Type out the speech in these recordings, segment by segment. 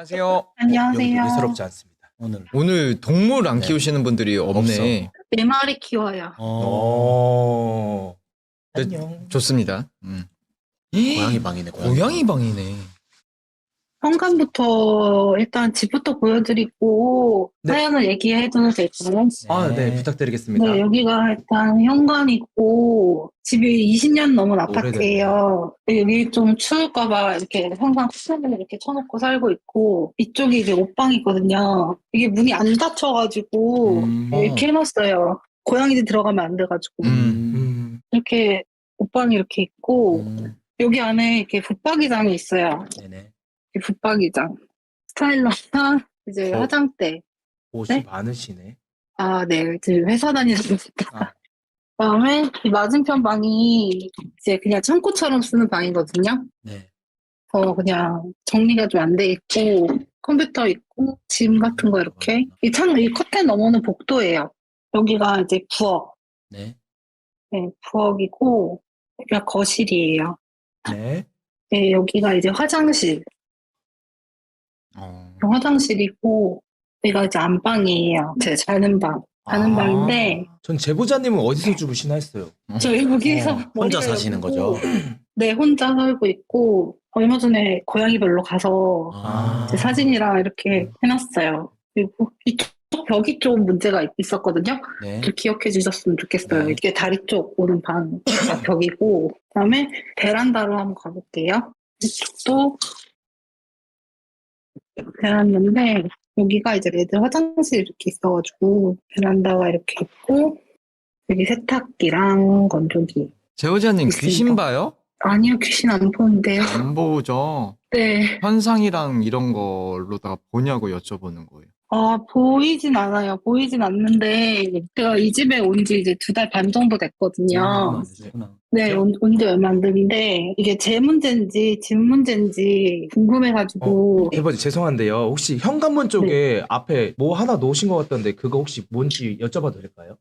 안녕하세요. 안녕하세요. 여기도 예사롭지 않습니다. 오늘 동물 안 네. 키우시는 분들이 없네. 4마리 키워요. 어. 네, 안녕. 좋습니다. 고양이 방이네. 고양이 방이네. 현관부터 일단 집부터 보여드리고 네. 사연을 얘기해도 될까요? 네, 부탁드리겠습니다. 네, 여기가 일단 현관이고 집이 20년 넘은 아파트예요. 여기 좀 추울까봐 이렇게 항상 쿠션을 이렇게 쳐놓고 살고 있고 이쪽이 이제 옷방이거든요. 이게 문이 안 닫혀가지고 이렇게 해놨어요. 고양이들 들어가면 안 돼가지고 이렇게 옷방이 이렇게 있고 여기 안에 이렇게 붙박이장이 있어요. 네네. 붙박이장, 스타일러랑 이제 화장대. 옷이 네? 많으시네. 아, 네. 지금 회사 다니시니까. 아. 그다음에 이 맞은편 방이 이제 그냥 창고처럼 쓰는 방이거든요. 네. 그냥 정리가 좀 안 돼 있고 컴퓨터 있고 짐 같은 거 이렇게 이 커튼 너머는 복도예요. 여기가 이제 부엌. 네. 네, 부엌이고 여기가 거실이에요. 네. 네, 여기가 이제 화장실. 화장실이고 여기가 이제 안방이에요. 제 자는 방. 자는 방인데 전 제보자님은 어디서 주무시나 했어요. 저 여기서 혼자 머리가 사시는 여기고, 거죠? 네, 혼자 살고 있고 얼마 전에 고양이별로 가서 제 사진이랑 이렇게 해놨어요. 그리고 이쪽 벽이 좀 문제가 있었거든요. 네. 좀 기억해 주셨으면 좋겠어요. 네. 이게 다리 쪽 오는 방 벽이고 그다음에 베란다로 한번 가볼게요. 이쪽도 베란다인데 여기가 이제 애들 화장실 이렇게 있어가지고 베란다가 이렇게 있고 여기 세탁기랑 건조기. 재호자님 있습니다. 귀신 봐요? 아니요, 귀신 안 보는데요. 안 보죠. 네. 현상이랑 이런 걸로다가 보냐고 여쭤보는 거예요. 보이진 않아요. 보이진 않는데, 제가 이 집에 온 지 이제 2달 반 정도 됐거든요. 네, 온 지 얼마 안 됐는데, 이게 제 문제인지, 집 문제인지 궁금해가지고. 대박이 죄송한데요. 혹시 현관문 쪽에 앞에 뭐 하나 놓으신 것 같던데 그거 혹시 뭔지 여쭤봐도 될까요?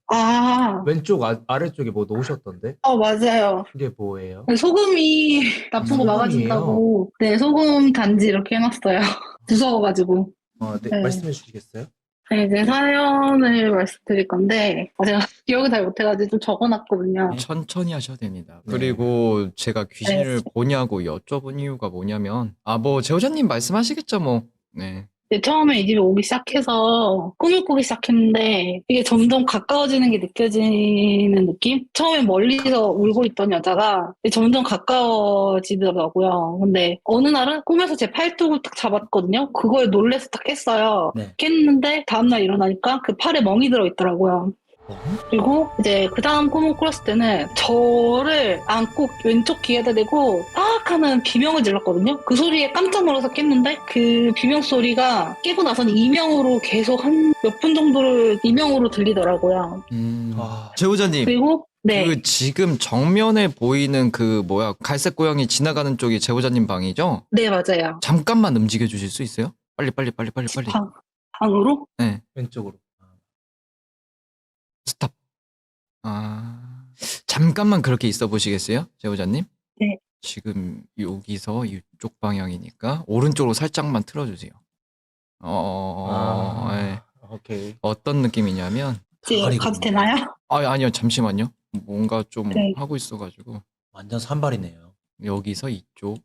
왼쪽 아래쪽에 뭐 놓으셨던데? 맞아요. 그게 뭐예요? 소금이 나쁜 거 소금이에요? 막아준다고. 네, 소금 단지 이렇게 해놨어요. 무서워가지고. 네, 네. 말씀해 주시겠어요? 네, 이제 사연을 말씀드릴 건데, 제가 기억을 잘 못해가지고 좀 적어놨거든요. 천천히 하셔도 됩니다. 네. 그리고 제가 귀신을 보냐고 여쭤본 이유가 뭐냐면 뭐 재호자님 말씀하시겠죠 뭐. 네. 처음에 이 집에 오기 시작해서 꿈을 꾸기 시작했는데 이게 점점 가까워지는 게 느껴지는 느낌? 처음에 멀리서 울고 있던 여자가 점점 가까워지더라고요. 근데 어느 날은 꿈에서 제 팔뚝을 딱 잡았거든요. 그거에 놀래서 딱 깼어요. 네. 깼는데 다음날 일어나니까 그 팔에 멍이 들어있더라고요. 그리고 이제 그 다음 꿈을 꿨을 때는 저를 안고 왼쪽 귀에다 대고 딱 하는 비명을 질렀거든요. 그 소리에 깜짝 놀라서 깼는데 그 비명 소리가 깨고 나서는 이명으로 계속 한 몇 분 정도를 이명으로 들리더라고요. 재호자님. 그리고 네. 그 지금 정면에 보이는 갈색 고양이 지나가는 쪽이 재호자님 방이죠? 네, 맞아요. 잠깐만 움직여 주실 수 있어요? 빨리. 방으로? 네. 왼쪽으로. 스탑. 잠깐만 그렇게 있어 보시겠어요? 재호자님? 네. 지금 여기서 이쪽 방향이니까 오른쪽으로 살짝만 틀어주세요. 네. 오케이. 어떤 느낌이냐면 이제 가도 되나요? 아니요 잠시만요. 뭔가 좀 네. 하고 있어가지고 완전 산발이네요. 여기서 이쪽.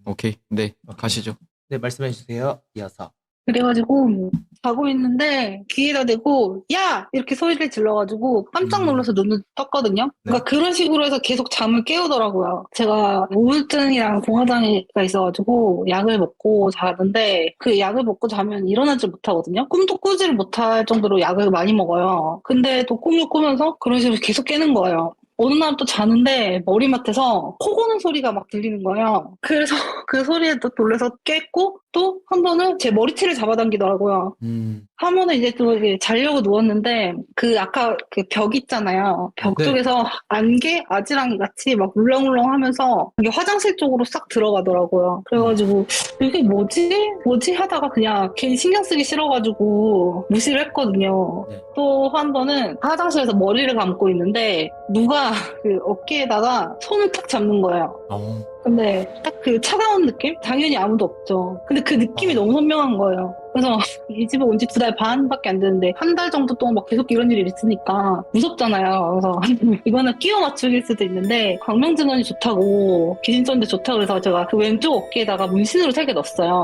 오케이. 네, 가시죠. 네, 말씀해 주세요. 이어서. 그래가지고 자고 있는데 귀에다 대고 야! 이렇게 소리를 질러가지고 깜짝 놀라서 눈을 떴거든요. 그러니까 그런 식으로 해서 계속 잠을 깨우더라고요. 제가 우울증이랑 공황장애가 있어가지고 약을 먹고 자는데 그 약을 먹고 자면 일어나지 못하거든요. 꿈도 꾸지를 못할 정도로 약을 많이 먹어요. 근데 또 꿈을 꾸면서 그런 식으로 계속 깨는 거예요. 어느 날 또 자는데 머리맡에서 코 고는 소리가 막 들리는 거예요. 그래서 그 소리에 또 놀라서 깼고 또 한 번은 제 머리채를 잡아당기더라고요. 한 번은 이제 또 이제 자려고 누웠는데 그 아까 그 벽 있잖아요. 벽 네. 쪽에서 안개, 아지랑이 같이 막 울렁울렁 하면서 이게 화장실 쪽으로 싹 들어가더라고요. 그래가지고 이게 뭐지? 하다가 그냥 괜히 신경 쓰기 싫어가지고 무시를 했거든요. 네. 또 한 번은 화장실에서 머리를 감고 있는데 누가 그 어깨에다가 손을 탁 잡는 거예요. 근데 딱 그 차가운 느낌? 당연히 아무도 없죠. 근데 그 느낌이 너무 선명한 거예요. 그래서 이 집에 온 지 2달 반밖에 안 됐는데 한 달 정도 동안 막 계속 이런 일이 있으니까 무섭잖아요. 그래서 이거는 끼워 맞추기일 수도 있는데 광명진원이 좋다고 기진전대 좋다고 그래서 제가 그 왼쪽 어깨에다가 문신으로 3개 넣었어요.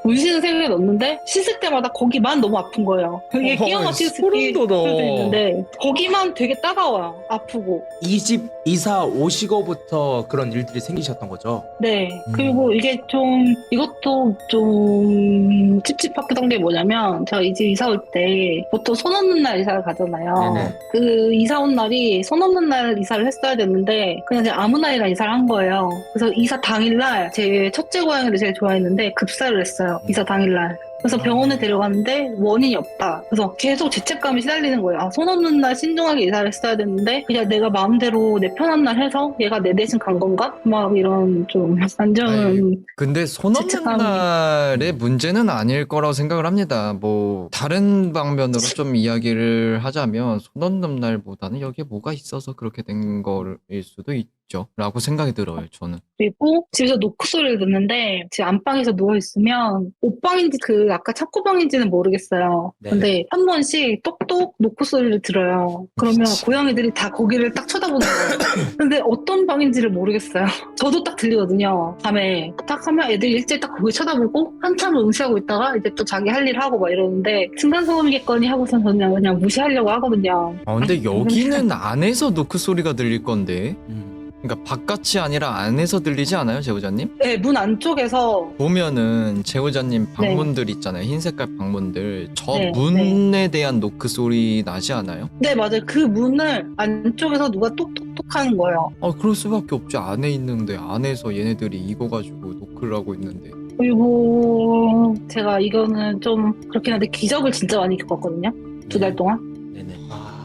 문신을 3개 넣었는데 씻을 때마다 거기만 너무 아픈 거예요. 이게 끼워 맞추기 소름 돋아. 수도 있는데 거기만 되게 따가워요. 아프고. 이 집 이사 오시고부터 그런 일들이 생기셨던 거죠? 네. 그리고 이게 좀, 이것도 좀 찝찝했던 게 뭐냐면, 제가 이 집 이사 올 때, 보통 손 없는 날 이사를 가잖아요. 네네. 그 이사 온 날이 손 없는 날 이사를 했어야 됐는데, 그냥 제가 아무 날이나 이사를 한 거예요. 그래서 이사 당일날, 제 첫째 고양이를 제일 좋아했는데, 급사를 했어요. 이사 당일날. 그래서 병원에 데려갔는데 원인이 없다. 그래서 계속 죄책감이 시달리는 거예요. 아, 손 없는 날 신중하게 이사를 했어야 됐는데 그냥 내가 마음대로 내 편한 날 해서 얘가 내 대신 간 건가? 막 이런 좀 안 좋은 근데 손 없는 죄책감이. 날의 문제는 아닐 거라고 생각을 합니다. 뭐 다른 방면으로 좀 이야기를 하자면 손 없는 날보다는 여기에 뭐가 있어서 그렇게 된 거일 수도 있죠. 라고 생각이 들어요, 저는. 그리고 집에서 노크 소리를 듣는데 제 안방에서 누워있으면 옷방인지 그 아까 창고방인지는 모르겠어요. 네. 근데 한 번씩 똑똑 노크 소리를 들어요. 그러면 진짜. 고양이들이 다 거기를 딱 쳐다보는 거예요. 근데 어떤 방인지를 모르겠어요. 저도 딱 들리거든요. 밤에 딱 하면 애들이 일제히 딱 거기 쳐다보고 한참 응시하고 있다가 이제 또 자기 할 일 하고 막 이러는데 층간소음이겠거니 하고선 저는 그냥 무시하려고 하거든요. 아, 근데 여기는 안에서 노크 소리가 들릴 건데. 음. 그러니까 바깥이 아니라 안에서 들리지 않아요, 제보자님? 네, 문 안쪽에서 보면은 제보자님 방문들 있잖아요. 흰 색깔 방문들. 저 네, 문에 대한 노크 소리 나지 않아요? 네, 맞아요. 그 문을 안쪽에서 누가 똑똑똑 하는 거예요. 아, 그럴 수밖에 없죠. 안에 있는데 안에서 얘네들이 이거 가지고 노크를 하고 있는데. 그리고 제가 이거는 좀 그렇긴 한데 기적을 진짜 많이 겪었거든요. 2달 동안. 네네.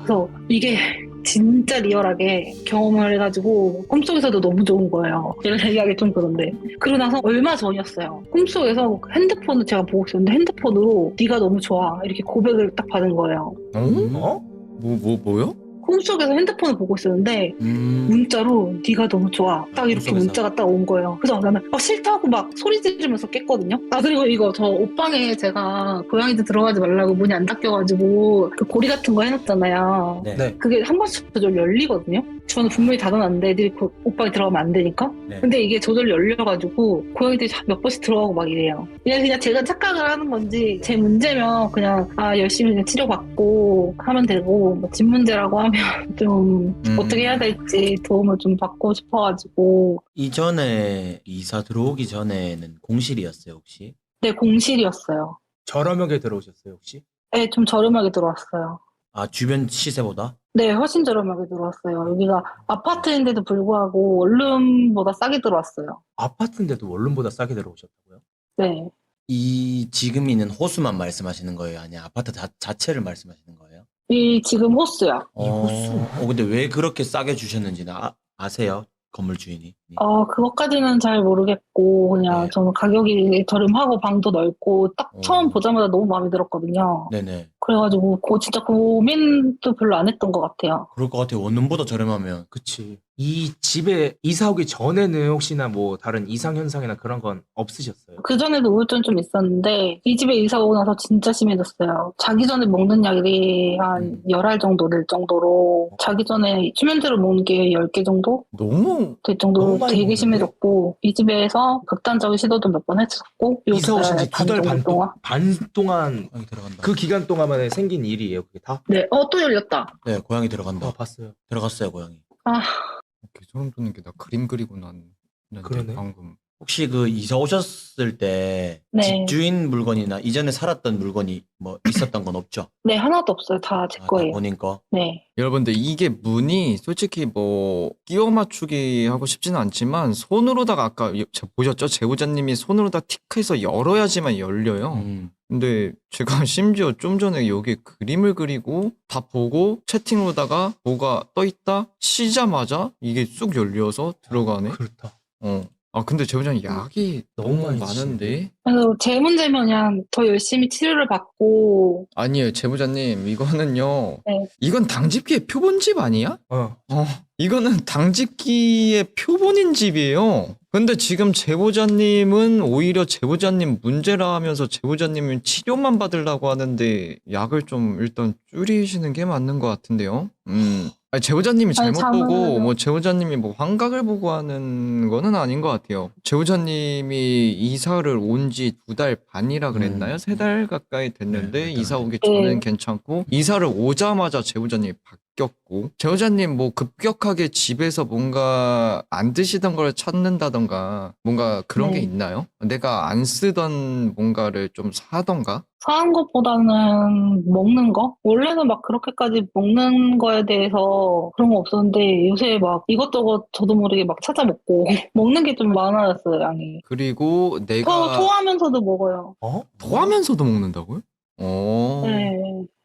그래서 이게 진짜 리얼하게 경험을 해가지고 꿈속에서도 너무 좋은 거예요. 제가 얘기하기 좀 그런데. 그러고 나서 얼마 전이었어요. 꿈속에서 핸드폰을 제가 보고 있었는데 핸드폰으로 네가 너무 좋아 이렇게 고백을 딱 받은 거예요. 어? 뭐요? 꿈속에서 핸드폰을 보고 있었는데 문자로 네가 너무 좋아 딱 이렇게 꿈속에서. 문자가 딱 온 거예요. 그래서 나는 싫다고 막 소리 지르면서 깼거든요. 아 그리고 이거 저 옷방에 제가 고양이들 들어가지 말라고 문이 안 닫혀가지고 그 고리 같은 거 해놨잖아요. 네. 네. 그게 한 번씩 조절 열리거든요. 저는 분명히 닫아놨는데 애들이 그 옷방에 들어가면 안 되니까. 네. 근데 이게 조절 열려가지고 고양이들이 몇 번씩 들어가고 막 이래요. 그냥 제가 착각을 하는 건지 제 문제면 그냥 열심히 그냥 치료받고 하면 되고 뭐 집 문제라고 하면 좀 어떻게 해야 될지 도움을 좀 받고 싶어가지고. 이전에 이사 들어오기 전에는 공실이었어요, 혹시? 네, 공실이었어요. 저렴하게 들어오셨어요 혹시? 네, 좀 저렴하게 들어왔어요. 아, 주변 시세보다? 네, 훨씬 저렴하게 들어왔어요. 여기가 아파트인데도 불구하고 원룸보다 싸게 들어왔어요. 아파트인데도 원룸보다 싸게 들어오셨다고요? 네. 이 지금 있는 호수만 말씀하시는 거예요? 아니면 아파트 자체를 말씀하시는 거예요? 이 지금 호수요. 이 호수? 근데 왜 그렇게 싸게 주셨는지는 아세요? 건물 주인이? 그것까지는 잘 모르겠고, 그냥 네. 저는 가격이 저렴하고 방도 넓고, 딱 처음 어. 보자마자 너무 마음에 들었거든요. 네네. 그래가지고, 진짜 고민도 별로 안 했던 것 같아요. 그럴 것 같아요. 원룸보다 저렴하면. 그치. 이 집에 이사 오기 전에는 혹시나 뭐 다른 이상 현상이나 그런 건 없으셨어요? 그전에도 우울증 좀 있었는데, 이 집에 이사 오고 나서 진짜 심해졌어요. 자기 전에 먹는 약이 한 10알 정도 될 정도로, 자기 전에 수면제로 먹는 게 10개 정도 너무 될 정도로 너무 많이 되게 먹는데? 심해졌고, 이 집에서 극단적인 시도도 몇 번 했었고, 이사 오신 지 반 2달 정도 동안. 반 동안 고양이 들어간다. 그 기간 동안만에 생긴 일이에요 그게 다? 네, 또 열렸다. 네, 고양이 들어간다. 봤어요. 들어갔어요, 고양이. 소름 돋는 게 나 그림 그리고 났는데 그러네. 방금. 혹시 그 이사 오셨을 때 네. 집주인 물건이나 이전에 살았던 물건이 뭐 있었던 건 없죠? 네, 하나도 없어요. 다 제 다 거예요. 본인 거? 네. 여러분들 이게 문이 솔직히 뭐 끼워 맞추기 하고 싶지는 않지만 손으로다가 아까 보셨죠? 제보자님이 손으로다 틱해서 열어야지만 열려요. 근데 제가 심지어 좀 전에 여기 그림을 그리고 다 보고 채팅으로다가 뭐가 떠있다 치자마자 이게 쑥 열려서 들어가네. 그렇다. 아 근데 제보자님 약이 너무 너무 많이 많은데? 그래서 제 문제면 그냥 더 열심히 치료를 받고, 아니에요, 제보자님. 이거는요. 네. 이건 당집기의 표본집 아니야? 어. 이거는 당집기의 표본인 집이에요. 근데 지금 제보자님은 오히려 제보자님 문제라 하면서 제보자님은 치료만 받으려고 하는데 약을 좀 일단 줄이시는 게 맞는 것 같은데요. 아니, 제보자님이 아니, 잘못 보고 잠을- 뭐 제보자님이 뭐 환각을 보고 하는 거는 아닌 것 같아요. 제보자님이 이사를 온 지 2달 반이라 그랬나요? 3달 가까이 됐는데 네, 이사 오기 네. 전엔 괜찮고 이사를 오자마자 제보자님이 바뀌었고 제보자님 뭐 급격하게 집에서 뭔가 안 드시던 걸 찾는다던가 뭔가 그런 게 네. 있나요? 내가 안 쓰던 뭔가를 좀 사던가? 사는 것보다는 먹는 거? 원래는 막 그렇게까지 먹는 거에 대해서 그런 거 없었는데 요새 막 이것저것 저도 모르게 막 찾아 먹고 먹는 게 좀 많아졌어요, 양이. 그리고 내가 토하면서도 먹어요. 어? 토하면서도 먹는다고요? 네.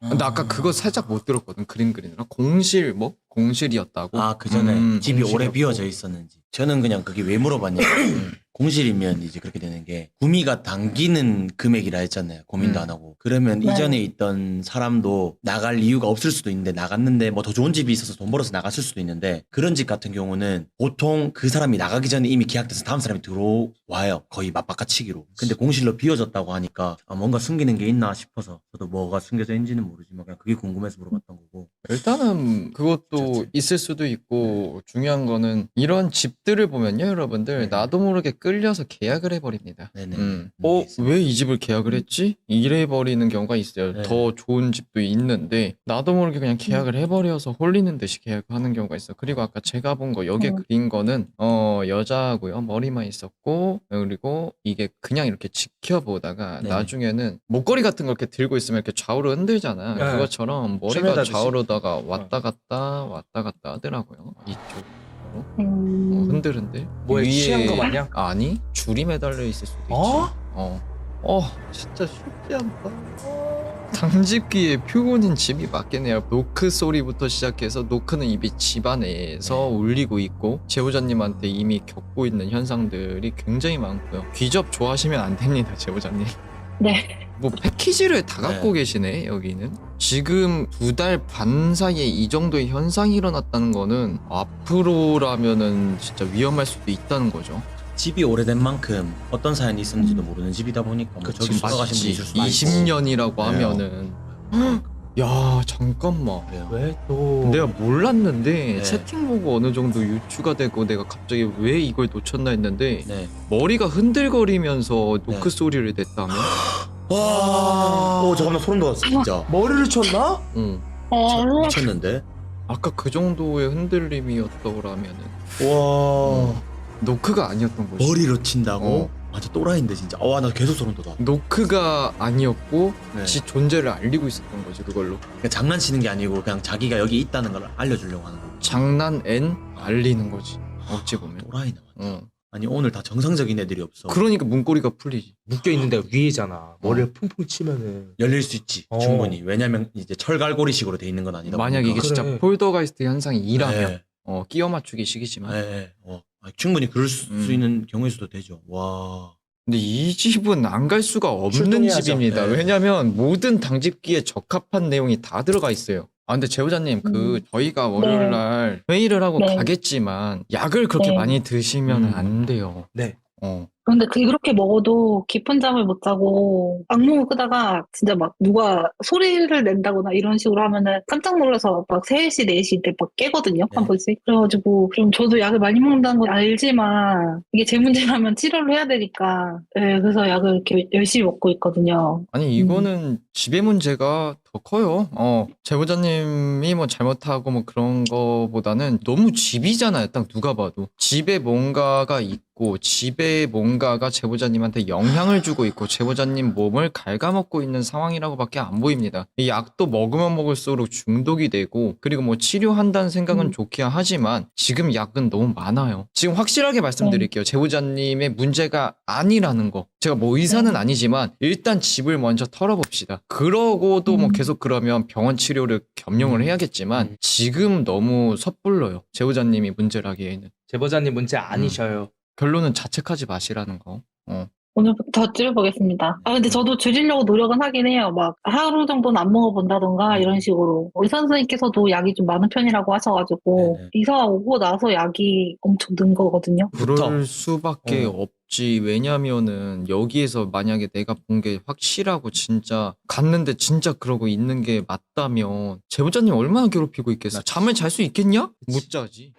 근데 아까 그거 살짝 못 들었거든. 그림 그리느라. 공실 뭐? 공실이었다고? 아, 그 전에 집이 오래 공실이었고. 비어져 있었는지. 저는 그냥 그게 왜 물어봤냐면, 공실이면 이제 그렇게 되는 게, 구미가 당기는 금액이라 했잖아요. 고민도 안 하고. 그러면 네. 이전에 있던 사람도 나갈 이유가 없을 수도 있는데, 나갔는데 뭐 더 좋은 집이 있어서 돈 벌어서 나갔을 수도 있는데, 그런 집 같은 경우는 보통 그 사람이 나가기 전에 이미 계약돼서 다음 사람이 들어와요. 거의 맞바꿔치기로. 근데 공실로 비어졌다고 하니까, 아, 뭔가 숨기는 게 있나 싶어서, 저도 뭐가 숨겨져 있는지는 모르지만, 그냥 그게 궁금해서 물어봤던 거고. 일단은 그것도 그렇지. 있을 수도 있고 중요한 거는 이런 집들을 보면요 여러분들 네. 나도 모르게 끌려서 계약을 해버립니다. 네네. 왜 이 집을 계약을 했지? 이래버리는 경우가 있어요. 네. 더 좋은 집도 있는데 나도 모르게 그냥 계약을 해버려서 홀리는 듯이 계약하는 경우가 있어. 그리고 아까 제가 본 거 여기에 그린 거는 여자고요. 머리만 있었고 그리고 이게 그냥 이렇게 지켜보다가 네. 나중에는 목걸이 같은 걸 이렇게 들고 있으면 이렇게 좌우로 흔들잖아. 네. 그것처럼 머리가 춤에다듯이. 좌우로다가 왔다 갔다 하더라고요. 이쪽으로 흔들흔들. 뭐에 위에- 취한 거 마냥? 아니 줄이 매달려 있을 수도 있지. 어? 진짜 쉽지 않다. 당집기의 표본인 집이 맞겠네요. 노크 소리부터 시작해서 노크는 이미 집안에서 울리고 있고 제보자님한테 이미 겪고 있는 현상들이 굉장히 많고요. 귀접 좋아하시면 안 됩니다, 제보자님. 네. 뭐 패키지를 다 갖고 네. 계시네 여기는. 지금 2달 반 사이에 이 정도의 현상이 일어났다는 거는 앞으로라면은 진짜 위험할 수도 있다는 거죠. 집이 오래된 만큼 어떤 사연이 있었는지도 모르는 집이다 보니까 뭐 저기 지금 돌아가신 분이 있을 수도 있고. 20년이라고 네. 하면은 야 잠깐만. 그래요. 왜 또? 내가 몰랐는데 네. 채팅 보고 어느 정도 유추가 되고 내가 갑자기 왜 이걸 놓쳤나 했는데 네. 머리가 흔들거리면서 노크 네. 소리를 냈다며? 와. 오, 잠깐만 소름 돋았어 진짜. 머리를 쳤나? 응. 미쳤는데. 아까 그 정도의 흔들림이었더라면은 와. 노크가 아니었던 거지. 머리로 친다고? 어. 완전 또라이인데 진짜. 와, 나 계속 소름 돋아. 노크가 아니었고 네. 지 존재를 알리고 있었던 거지 그걸로. 그냥 장난치는 게 아니고 그냥 자기가 여기 있다는 걸 알려주려고 하는 거. 장난엔 알리는 거지. 어찌 보면. 또라이나. 어. 아니 오늘 다 정상적인 애들이 없어. 그러니까 문고리가 풀리지. 묶여 있는 데가 위에잖아. 머리를 퐁퐁 치면은. 열릴 수 있지. 어. 충분히. 왜냐면 이제 철갈고리식으로 돼 있는 건 아니다. 만약 이게 보니까. 진짜 그래. 폴더가이스트 현상이 이라면 네. 끼워 맞추기 식이지만. 네. 충분히 그럴 수 음. 있는 경우일 수도 되죠. 와. 근데 이 집은 안 갈 수가 없는 출동해야죠. 집입니다. 네. 왜냐면 모든 당직기에 적합한 내용이 다 들어가 있어요. 아 근데 제보자님 저희가 월요일 날 회의를 하고 네. 가겠지만 약을 그렇게 네. 많이 드시면 안 돼요. 네. 근데 그렇게 먹어도 깊은 잠을 못 자고 악몽을 꾸다가 진짜 막 누가 소리를 낸다거나 이런 식으로 하면은 깜짝 놀라서 막 3시, 4시 때 막 깨거든요. 한 번씩. 그래가지고 좀 저도 약을 많이 먹는다는 건 알지만 이게 제 문제라면 치료를 해야 되니까 네, 그래서 약을 이렇게 열심히 먹고 있거든요. 아니 이거는 집의 문제가 더 커요. 제보자님이 뭐 잘못하고 뭐 그런 거보다는 너무 집이잖아요. 딱 누가 봐도 집에 뭔가가 있고 집에 뭔가가 제보자님한테 영향을 주고 있고 제보자님 몸을 갉아먹고 있는 상황이라고밖에 안 보입니다. 이 약도 먹으면 먹을수록 중독이 되고 그리고 뭐 치료한다는 생각은 좋긴 하지만 지금 약은 너무 많아요. 지금 확실하게 말씀드릴게요. 제보자님의 문제가 아니라는 거. 제가 뭐 의사는 아니지만 일단 집을 먼저 털어봅시다. 그러고도 뭐 계속 그러면 병원 치료를 겸용을 해야겠지만 지금 너무 섣불러요. 제보자님이 문제라기에는. 제보자님 문제 아니셔요. 결론은 자책하지 마시라는 거. 오늘부터 줄여보겠습니다. 근데 저도 줄이려고 노력은 하긴 해요. 막 하루 정도는 안 먹어본다던가 이런 식으로. 의사 선생님께서도 약이 좀 많은 편이라고 하셔가지고 네네. 이사 오고 나서 약이 엄청 는 거거든요. 그럴 수밖에 없지. 왜냐면은 여기에서 만약에 내가 본 게 확실하고 진짜 갔는데 진짜 그러고 있는 게 맞다면 제보자님 얼마나 괴롭히고 있겠어. 잠을 잘 수 있겠냐? 못 자지.